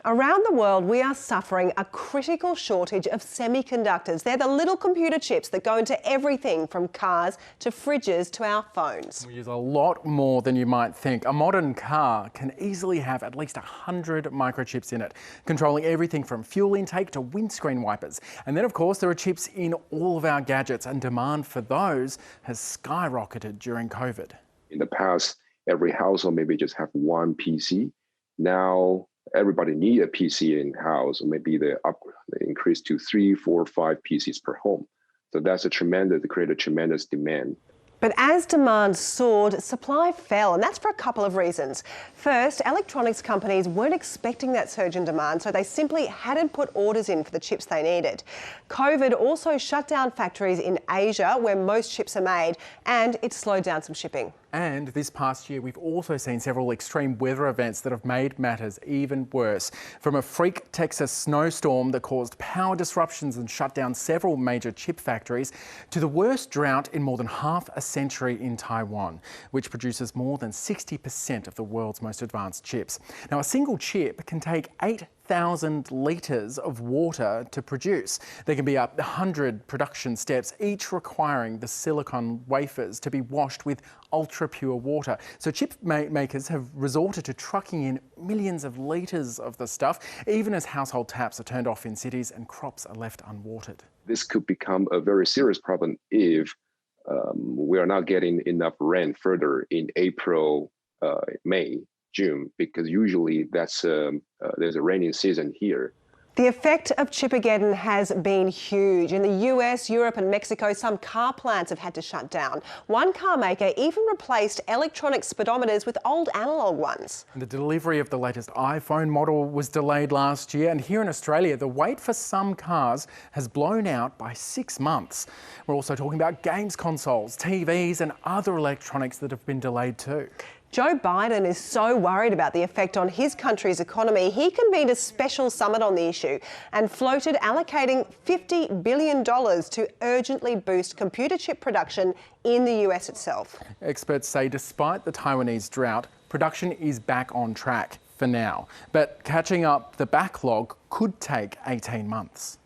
Around the world, we are suffering a critical shortage of semiconductors. They're the little computer chips that go into everything from cars to fridges to our phones. We use a lot more than you might think. A modern car can easily have at least 100 microchips in it, controlling everything from fuel intake to windscreen wipers. And then, of course, there are chips in all of our gadgets, and demand for those has skyrocketed during COVID. In the past, every household maybe just have one PC. Now, everybody need a PC in house, or maybe they increase to 3, 4, 5 PCs per home. So that's create a tremendous demand. But as demand soared, supply fell, and that's for a couple of reasons. First, electronics companies weren't expecting that surge in demand, so they simply hadn't put orders in for the chips they needed. COVID also shut down factories in Asia, where most chips are made, and it slowed down some shipping. And this past year, we've also seen several extreme weather events that have made matters even worse. From a freak Texas snowstorm that caused power disruptions and shut down several major chip factories, to the worst drought in more than half a century in Taiwan, which produces more than 60% of the world's most advanced chips. Now, a single chip can take 8,000 litres of water to produce. There can be up 100 production steps, each requiring the silicon wafers to be washed with ultra-pure water. So chip makers have resorted to trucking in millions of litres of the stuff, even as household taps are turned off in cities and crops are left unwatered. This could become a very serious problem if we are not getting enough rain further in April, May, June, because usually there's a rainy season here. The effect of chipageddon has been huge. In the US, Europe and Mexico, some car plants have had to shut down. One car maker even replaced electronic speedometers with old analogue ones. The delivery of the latest iPhone model was delayed last year, and here in Australia, the wait for some cars has blown out by 6 months. We're also talking about games consoles, TVs and other electronics that have been delayed too. Joe Biden is so worried about the effect on his country's economy, he convened a special summit on the issue and floated allocating $50 billion to urgently boost computer chip production in the US itself. Experts say despite the Taiwanese drought, production is back on track for now. But catching up the backlog could take 18 months.